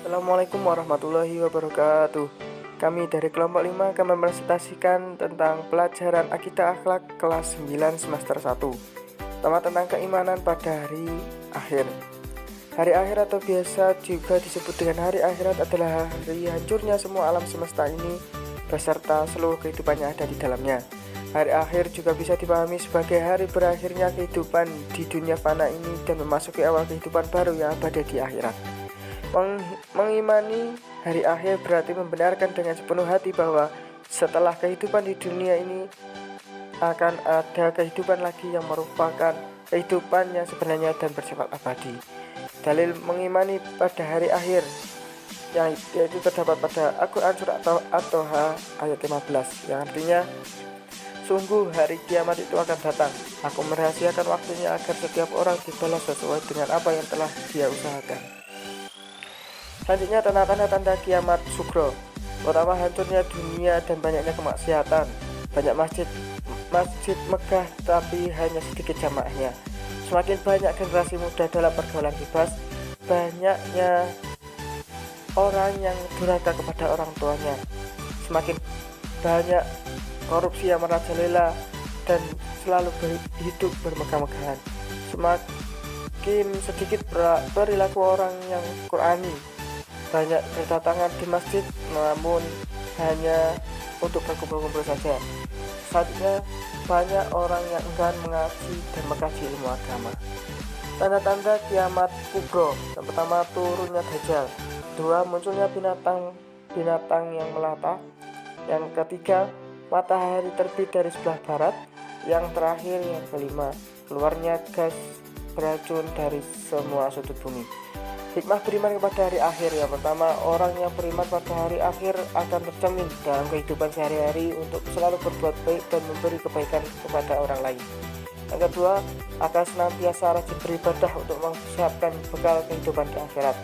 Assalamualaikum warahmatullahi wabarakatuh. Kami dari kelompok 5 akan mempresentasikan tentang pelajaran Akidah Akhlak kelas 9 semester 1. Pertama, tentang keimanan pada hari akhir. Hari akhir atau biasa juga disebut dengan hari akhirat adalah hari hancurnya semua alam semesta ini beserta seluruh kehidupan yang ada di dalamnya. Hari akhir juga bisa dipahami sebagai hari berakhirnya kehidupan di dunia fana ini dan memasuki awal kehidupan baru yang abadi di akhirat. Mengimani hari akhir berarti membenarkan dengan sepenuh hati bahwa setelah kehidupan di dunia ini akan ada kehidupan lagi yang merupakan kehidupan yang sebenarnya dan bersifat abadi. Dalil mengimani pada hari akhir yaitu terdapat pada Al-Quran surat At-Toha ayat 15 yang artinya, sungguh hari kiamat itu akan datang. Aku merahasiakan waktunya agar setiap orang dibalas sesuai dengan apa yang telah dia usahakan. Selanjutnya, tanda-tanda kiamat sugro. Pertama, hancurnya dunia dan banyaknya kemaksiatan. Banyak masjid megah tapi hanya sedikit jamaahnya. Semakin banyak generasi muda dalam pergaulan bebas. Banyaknya orang yang durhaka kepada orang tuanya. Semakin banyak korupsi yang merajalela dan selalu hidup bermegah-megahan. Semakin sedikit perilaku orang yang Qurani. Banyak kedatangan di masjid namun hanya untuk berkumpul-kumpul saja. Selanjutnya, banyak orang yang enggan mengaji dan mengkaji ilmu agama. Tanda-tanda kiamat kubro. Yang pertama, turunnya Dajjal. Kedua, munculnya binatang yang melata. Yang ketiga, matahari terbit dari sebelah barat. Yang terakhir, yang kelima, keluarnya gas beracun dari semua sudut bumi. Hikmah beriman kepada hari akhir. Yang pertama, orang yang beriman pada hari akhir akan tercermin dalam kehidupan sehari-hari untuk selalu berbuat baik dan memberi kebaikan kepada orang lain. Yang kedua, akan senantiasa rajin beribadah untuk mempersiapkan bekal kehidupan di akhirat.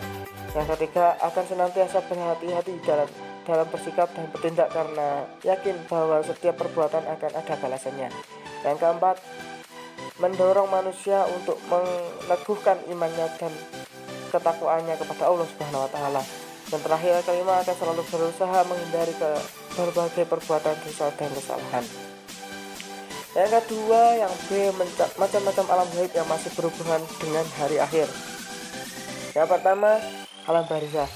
Yang ketiga, akan senantiasa berhati-hati dalam bersikap dan bertindak karena yakin bahwa setiap perbuatan akan ada balasannya. Yang keempat, mendorong manusia untuk meneguhkan imannya dan ketakwaannya kepada Allah Subhanahu wa taala. Dan terakhir, kelima, akan selalu berusaha menghindari berbagai perbuatan dosa dan kesalahan. Yang kedua, yang B, macam-macam alam gaib yang masih berhubungan dengan hari akhir. Yang pertama, alam barzah.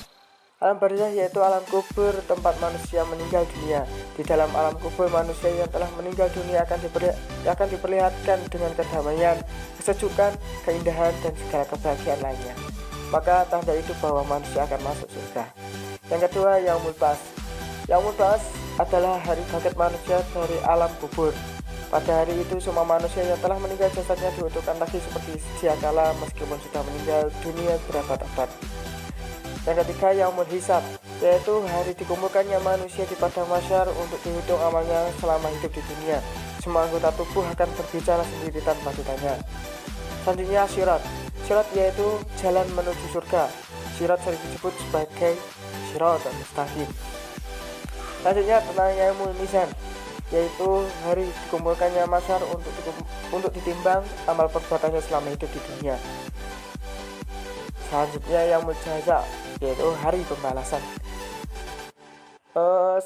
Alam barzah yaitu alam kubur tempat manusia meninggal dunia. Di dalam alam kubur, manusia yang telah meninggal dunia akan diperlihatkan dengan kedamaian, kesejukan, keindahan, dan segala kebahagiaan lainnya. Maka tanda itu bahwa manusia akan masuk surga. Yang kedua, Yaumul Ba'ats. Yaumul Ba'ats adalah hari bangkit manusia dari alam kubur. Pada hari itu semua manusia yang telah meninggal jasadnya diutuhkan lagi seperti sedia kala meskipun sudah meninggal dunia berabad-abad. Yang ketiga, Yaumul Hisab, yaitu hari dikumpulkannya manusia di padang mahsyar untuk dihitung amalnya selama hidup di dunia. Semua anggota tubuh akan berbicara sendiri tanpa ditanya. Selanjutnya, Sirat. Sirat yaitu jalan menuju surga. Sirat sering disebut sebagai Siratal Mustaqim. Selanjutnya, tentang Yaumul Mizan, yaitu hari dikumpulkannya mahsyar untuk ditimbang amal perbuatannya selama hidup di dunia. Selanjutnya, Yaumul Jaza, yaitu hari pembalasan.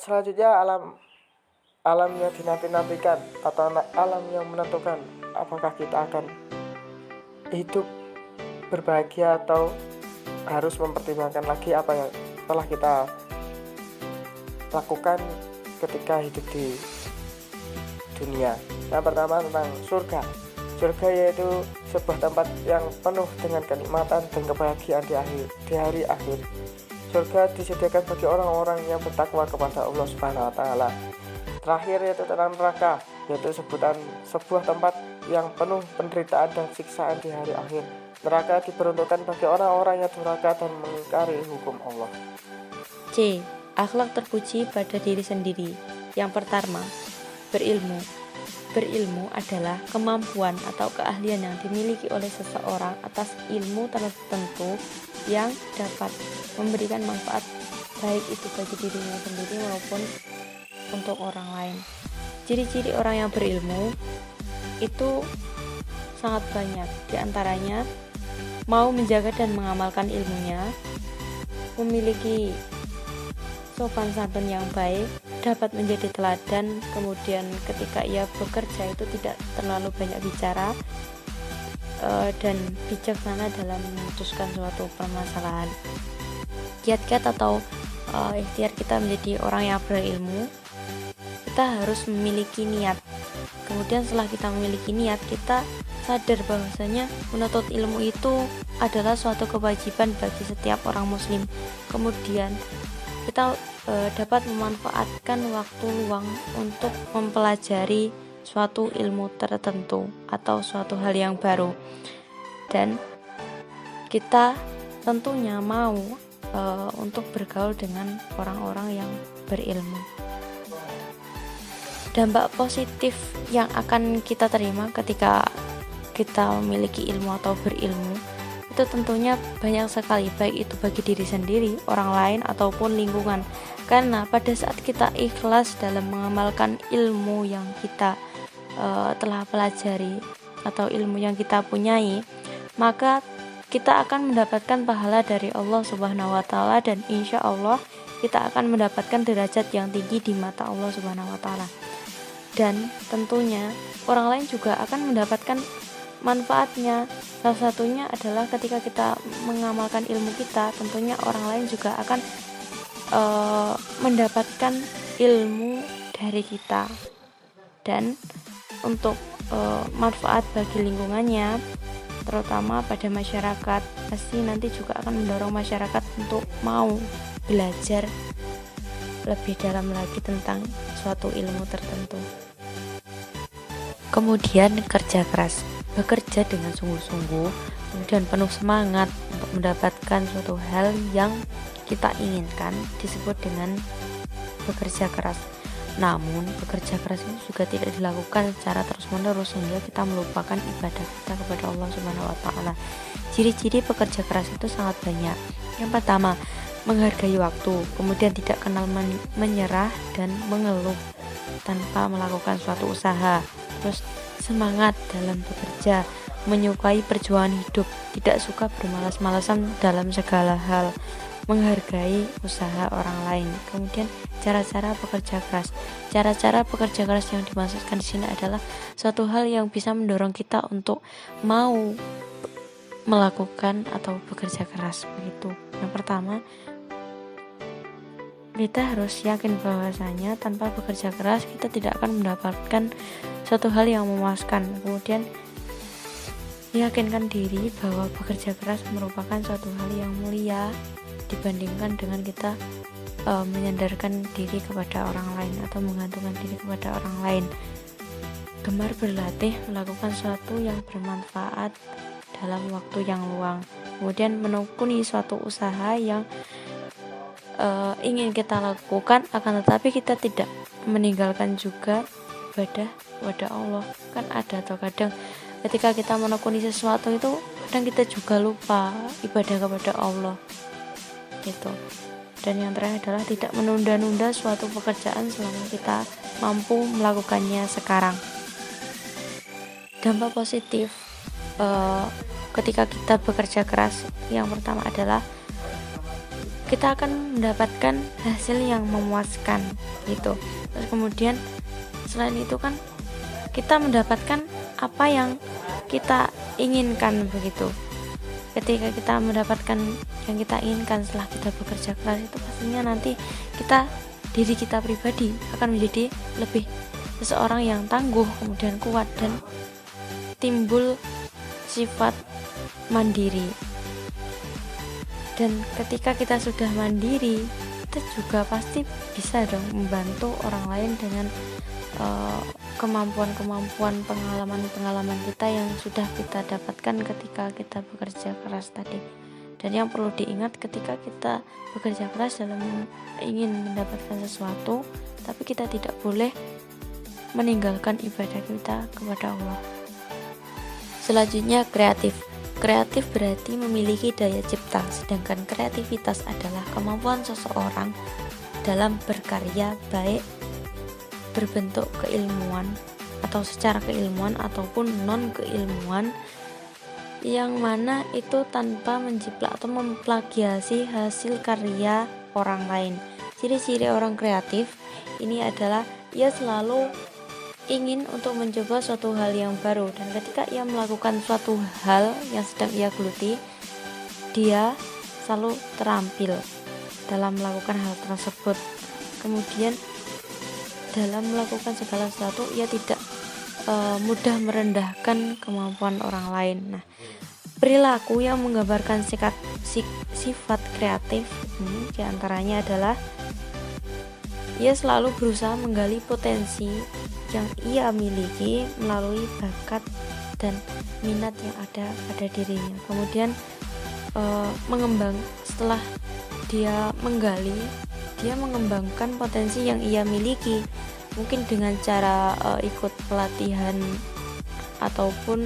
Selanjutnya, alam yang dinanti-nantikan atau alam yang menentukan apakah kita akan hidup berbahagia atau harus mempertimbangkan lagi apa yang telah kita lakukan ketika hidup di dunia. Yang pertama, tentang surga. Surga yaitu sebuah tempat yang penuh dengan kenikmatan dan kebahagiaan di hari akhir. Surga disediakan bagi orang-orang yang bertakwa kepada Allah Subhanahu wa taala. Terakhir yaitu tentang neraka, yaitu sebuah tempat yang penuh penderitaan dan siksaan di hari akhir. Neraka diperuntukkan bagi orang-orang yang durhaka dan mengingkari hukum Allah. C. Akhlak terpuji pada diri sendiri. Yang pertama, berilmu. Berilmu adalah kemampuan atau keahlian yang dimiliki oleh seseorang atas ilmu tertentu yang dapat memberikan manfaat baik itu bagi dirinya sendiri maupun untuk orang lain. Ciri-ciri orang yang berilmu itu sangat banyak. Di antaranya, mau menjaga dan mengamalkan ilmunya, memiliki sopan santun yang baik, dapat menjadi teladan, kemudian ketika ia bekerja itu tidak terlalu banyak bicara, dan bijaksana dalam memutuskan suatu permasalahan. Kiat-kiat atau ikhtiar kita menjadi orang yang berilmu, kita harus memiliki niat. Kemudian setelah kita memiliki niat, kita sadar bahwasanya menuntut ilmu itu adalah suatu kewajiban bagi setiap orang muslim. Kemudian kita dapat memanfaatkan waktu luang untuk mempelajari suatu ilmu tertentu atau suatu hal yang baru, dan kita tentunya mau untuk bergaul dengan orang-orang yang berilmu. Dampak positif yang akan kita terima ketika kita memiliki ilmu atau berilmu itu tentunya banyak sekali, baik itu bagi diri sendiri, orang lain, ataupun lingkungan. Karena pada saat kita ikhlas dalam mengamalkan ilmu yang kita telah pelajari atau ilmu yang kita punyai, maka kita akan mendapatkan pahala dari Allah Subhanahu wa Ta'ala, dan insya Allah kita akan mendapatkan derajat yang tinggi di mata Allah Subhanahu wa Ta'ala. Dan tentunya orang lain juga akan mendapatkan manfaatnya. Salah satunya adalah ketika kita mengamalkan ilmu kita, tentunya orang lain juga akan mendapatkan ilmu dari kita. Dan untuk manfaat bagi lingkungannya, terutama pada masyarakat, pasti nanti juga akan mendorong masyarakat untuk mau belajar lebih dalam lagi tentang suatu ilmu tertentu. Kemudian kerja keras, bekerja dengan sungguh-sungguh, kemudian penuh semangat untuk mendapatkan suatu hal yang kita inginkan disebut dengan bekerja keras. Namun bekerja keras itu juga tidak dilakukan secara terus-menerus sehingga kita melupakan ibadah kita kepada Allah Subhanahu wa Ta'ala. Ciri-ciri pekerja keras itu sangat banyak. Yang pertama, menghargai waktu, kemudian tidak kenal menyerah dan mengeluh tanpa melakukan suatu usaha. Terus semangat dalam bekerja, menyukai perjuangan hidup, tidak suka bermalas-malasan dalam segala hal, menghargai usaha orang lain. Kemudian cara-cara bekerja keras. Cara-cara bekerja keras yang dimaksudkan di sini adalah suatu hal yang bisa mendorong kita untuk mau melakukan atau bekerja keras begitu. Yang pertama, kita harus yakin bahwasanya tanpa bekerja keras kita tidak akan mendapatkan suatu hal yang memuaskan. Kemudian yakinkan diri bahwa bekerja keras merupakan suatu hal yang mulia dibandingkan dengan kita menyandarkan diri kepada orang lain atau menggantungkan diri kepada orang lain. Gemar berlatih melakukan sesuatu yang bermanfaat dalam waktu yang luang. Kemudian menekuni suatu usaha yang ingin kita lakukan, akan tetapi kita tidak meninggalkan juga ibadah kepada Allah. Kan ada atau kadang ketika kita menekuni sesuatu itu kadang kita juga lupa ibadah kepada Allah gitu. Dan yang terakhir adalah tidak menunda-nunda suatu pekerjaan selama kita mampu melakukannya sekarang. Dampak positif ketika kita bekerja keras yang pertama adalah kita akan mendapatkan hasil yang memuaskan gitu. Terus kemudian selain itu kan kita mendapatkan apa yang kita inginkan begitu. Ketika kita mendapatkan yang kita inginkan setelah kita bekerja keras, itu pastinya nanti diri kita pribadi akan menjadi lebih seseorang yang tangguh, kemudian kuat, dan timbul sifat mandiri. Dan ketika kita sudah mandiri, kita juga pasti bisa dong membantu orang lain dengan kemampuan-kemampuan, pengalaman-pengalaman kita yang sudah kita dapatkan ketika kita bekerja keras tadi. Dan yang perlu diingat ketika kita bekerja keras dalam ingin mendapatkan sesuatu, tapi kita tidak boleh meninggalkan ibadah kita kepada Allah. Selanjutnya kreatif. Kreatif berarti memiliki daya cipta, sedangkan kreativitas adalah kemampuan seseorang dalam berkarya, baik berbentuk keilmuan atau secara keilmuan ataupun non keilmuan, yang mana itu tanpa menjiplak atau memplagiasi hasil karya orang lain. Ciri-ciri orang kreatif ini adalah ia selalu ingin untuk mencoba suatu hal yang baru, dan ketika ia melakukan suatu hal yang sedang ia geluti, dia selalu terampil dalam melakukan hal tersebut. Kemudian dalam melakukan segala sesuatu ia tidak mudah merendahkan kemampuan orang lain. Nah, perilaku yang menggambarkan sifat kreatif ini diantaranya adalah ia selalu berusaha menggali potensi yang ia miliki melalui bakat dan minat yang ada pada dirinya. Kemudian setelah dia menggali, dia mengembangkan potensi yang ia miliki, mungkin dengan cara ikut pelatihan ataupun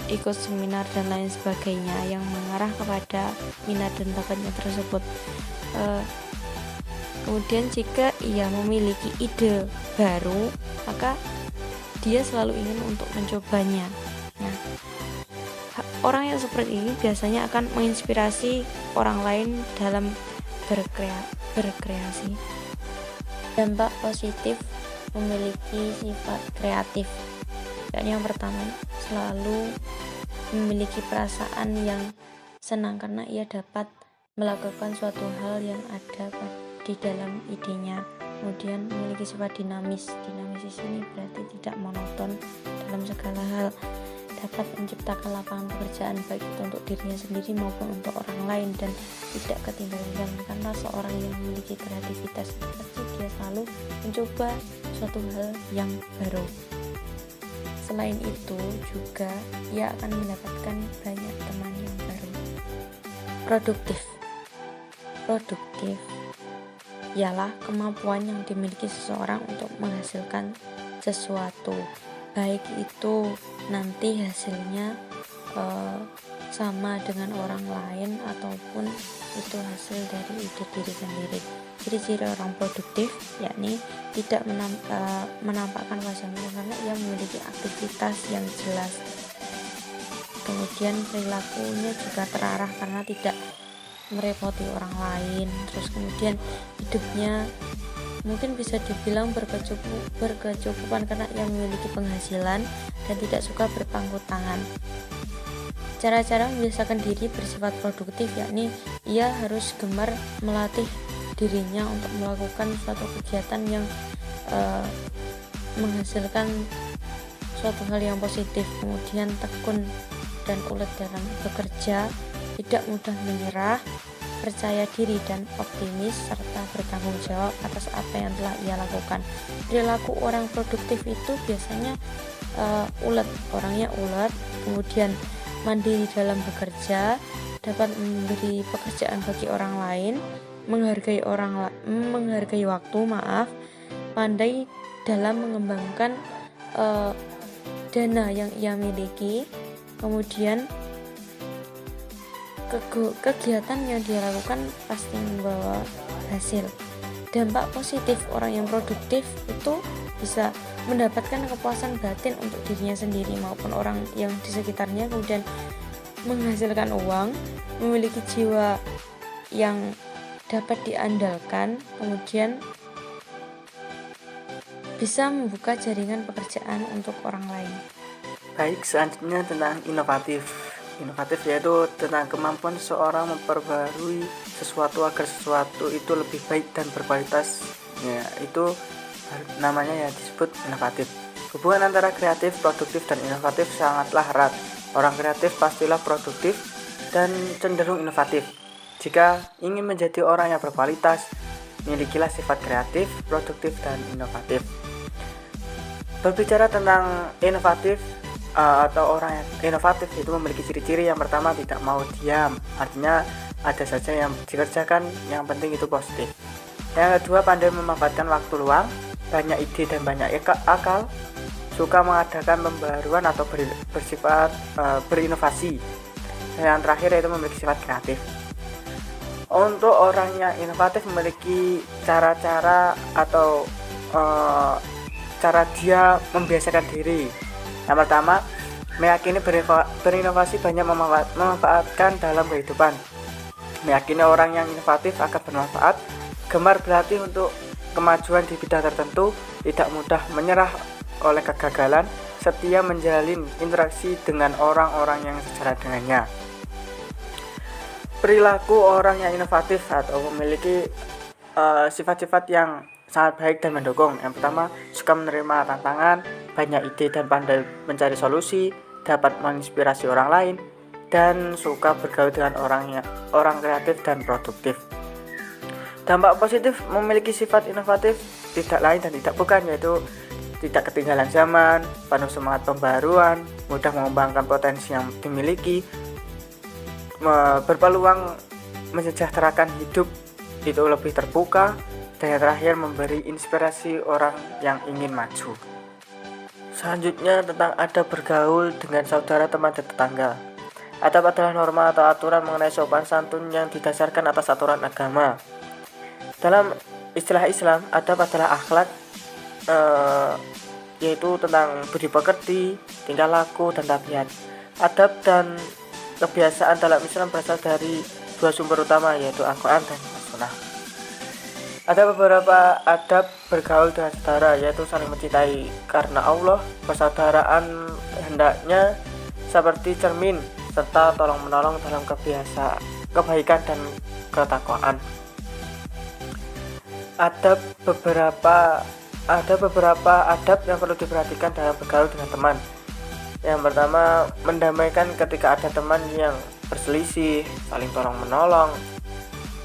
ikut seminar dan lain sebagainya yang mengarah kepada minat dan bakatnya tersebut. Kemudian jika ia memiliki ide baru, maka dia selalu ingin untuk mencobanya. Nah, orang yang seperti ini biasanya akan menginspirasi orang lain dalam berkreasi. Dampak positif memiliki sifat kreatif. Dan yang pertama, selalu memiliki perasaan yang senang karena ia dapat melakukan suatu hal yang ada di dalam idenya. Kemudian memiliki sifat dinamis di sini berarti tidak monoton dalam segala hal, dapat menciptakan lapangan pekerjaan baik itu untuk dirinya sendiri maupun untuk orang lain, dan tidak ketinggalan karena seorang yang memiliki kreativitas pasti dia selalu mencoba suatu hal yang baru. Selain itu juga ia akan mendapatkan banyak teman yang baru. Produktif ialah kemampuan yang dimiliki seseorang untuk menghasilkan sesuatu, baik itu nanti hasilnya sama dengan orang lain ataupun itu hasil dari ide diri sendiri. Ciri-ciri orang produktif yakni tidak menampakkan wajahnya karena ia memiliki aktivitas yang jelas. Kemudian perilakunya juga terarah karena tidak merepoti orang lain. Terus kemudian hidupnya mungkin bisa dibilang berkecukupan karena ia memiliki penghasilan dan tidak suka berpangku tangan. Cara-cara membiasakan diri bersifat produktif yakni ia harus gemar melatih dirinya untuk melakukan suatu kegiatan yang menghasilkan suatu hal yang positif. Kemudian tekun dan ulet dalam bekerja, tidak mudah menyerah, percaya diri dan optimis, serta bertanggung jawab atas apa yang telah ia lakukan. Perilaku orang produktif itu biasanya orangnya ulet, kemudian mandiri dalam bekerja, dapat memberi pekerjaan bagi orang lain, menghargai waktu, pandai dalam mengembangkan dana yang ia miliki, kemudian kegiatan yang dia lakukan pasti membawa hasil. Dampak positif orang yang produktif itu bisa mendapatkan kepuasan batin untuk dirinya sendiri maupun orang yang di sekitarnya, kemudian menghasilkan uang, memiliki jiwa yang dapat diandalkan, kemudian bisa membuka jaringan pekerjaan untuk orang lain. Baik, selanjutnya tentang inovatif yaitu tentang kemampuan seseorang memperbarui sesuatu agar sesuatu itu lebih baik dan berkualitas. Ya, itu namanya ya disebut inovatif. Hubungan antara kreatif, produktif, dan inovatif sangatlah erat. Orang kreatif pastilah produktif dan cenderung inovatif. Jika ingin menjadi orang yang berkualitas, milikilah sifat kreatif, produktif, dan inovatif. Berbicara tentang inovatif atau orang yang inovatif itu memiliki ciri-ciri. Yang pertama, tidak mau diam, artinya ada saja yang dikerjakan, yang penting itu positif. Yang kedua, pandai memanfaatkan waktu luang, banyak ide dan banyak akal, suka mengadakan pembaruan atau bersifat berinovasi. Yang terakhir yaitu memiliki sifat kreatif. Untuk orang yang inovatif memiliki cara-cara atau cara dia membiasakan diri. Yang pertama, Meyakini berinovasi banyak memanfaatkan dalam kehidupan. Meyakini orang yang inovatif akan bermanfaat, gemar berlatih untuk kemajuan di bidang tertentu, tidak mudah menyerah oleh kegagalan, setia menjalin interaksi dengan orang-orang yang sejalan dengannya. Perilaku orang yang inovatif atau memiliki sifat-sifat yang sangat baik dan mendukung. Yang pertama, suka menerima tantangan, banyak ide dan pandai mencari solusi, dapat menginspirasi orang lain, dan suka bergaul dengan orang kreatif dan produktif. Dampak positif memiliki sifat inovatif tidak lain dan tidak bukan, yaitu tidak ketinggalan zaman, penuh semangat pembaruan, mudah mengembangkan potensi yang dimiliki, berpeluang mensejahterakan hidup itu lebih terbuka, dan yang terakhir memberi inspirasi orang yang ingin maju. Selanjutnya tentang adab bergaul dengan saudara, teman, dan tetangga. Adab adalah norma atau aturan mengenai sopan santun yang didasarkan atas aturan agama. Dalam istilah Islam, adab adalah akhlak, yaitu tentang budi pekerti, tingkah laku, dan tabiat. Adab dan kebiasaan dalam Islam berasal dari dua sumber utama, yaitu Al-Quran dan Sunnah. Ada beberapa adab bergaul dengan saudara, yaitu saling mencintai karena Allah, persaudaraan hendaknya seperti cermin, serta tolong-menolong dalam kebaikan dan ketakwaan. Ada beberapa adab yang perlu diperhatikan dalam bergaul dengan teman. Yang pertama, mendamaikan ketika ada teman yang berselisih, saling tolong-menolong,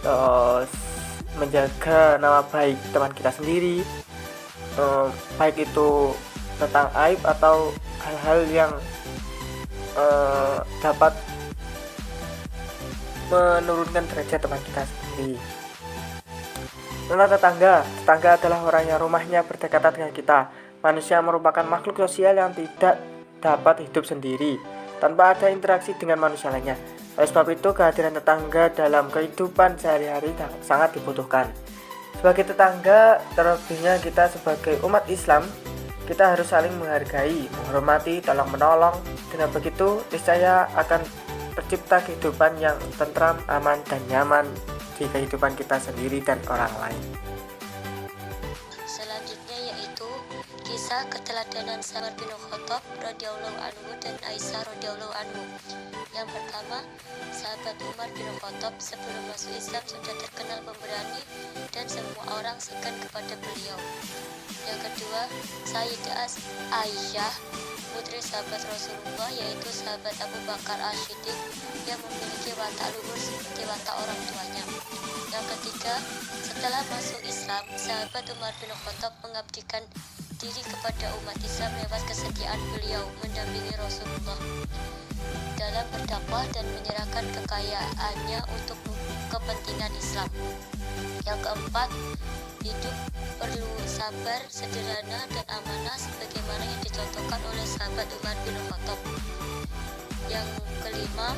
terus menjaga nama baik teman kita sendiri, baik itu tentang aib atau hal-hal yang dapat menurunkan derajat teman kita sendiri. Tentang tetangga adalah orang yang rumahnya berdekatan dengan kita. Manusia merupakan makhluk sosial yang tidak dapat hidup sendiri tanpa ada interaksi dengan manusia lainnya. Oleh sebab itu, kehadiran tetangga dalam kehidupan sehari-hari sangat dibutuhkan. Sebagai tetangga, terlebihnya kita sebagai umat Islam, kita harus saling menghargai, menghormati, tolong-menolong. Dengan begitu, niscaya akan tercipta kehidupan yang tentram, aman, dan nyaman di kehidupan kita sendiri dan orang lain. Selanjutnya yaitu kisah keteladanan Umar bin Khattab radhiyallahu anhu dan Aisyah radhiyallahu anhu. Yang pertama, sahabat Umar bin Khattab sebelum masuk Islam sudah terkenal pemberani dan semua orang segan kepada beliau. Yang kedua, Sayyidah Aisyah, putri sahabat Rasulullah, yaitu sahabat Abu Bakar As-Siddiq yang memiliki watak luhur seperti watak orang tuanya. Yang ketiga, setelah masuk Islam, sahabat Umar bin Khattab mengabdikan diri kepada umat Islam lewat kesetiaan beliau mendampingi Rasulullah dalam berdakwah dan menyerahkan kekayaannya untuk kepentingan Islam. Yang keempat, hidup perlu sabar, sederhana, dan amanah sebagaimana yang dicontohkan oleh sahabat Umar bin Khattab. Yang kelima,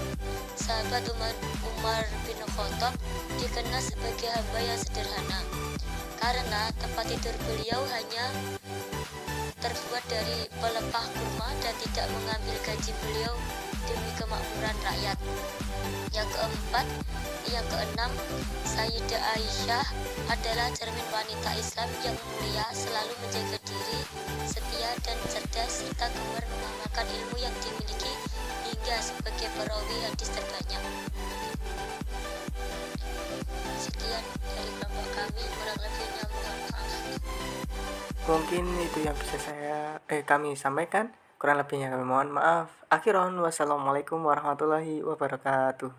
sahabat Umar bin Khattab dikenal sebagai hamba yang sederhana karena tempat tidur beliau hanya terbuat dari pelepah kurma dan tidak mengambil gaji beliau demi kemakmuran rakyat. Yang keenam, Sayyidah Aisyah adalah cermin wanita Islam yang mulia, selalu menjaga diri, setia dan cerdas, serta gemar mengamalkan ilmu yang dimiliki hingga sebagai perawi hadis terbanyak. Sekian dari kelompok kami, kurang lebihnya mohon maaf. Mungkin itu yang bisa kami sampaikan. Kurang lebihnya kami mohon maaf. Akhirun wassalamualaikum warahmatullahi wabarakatuh.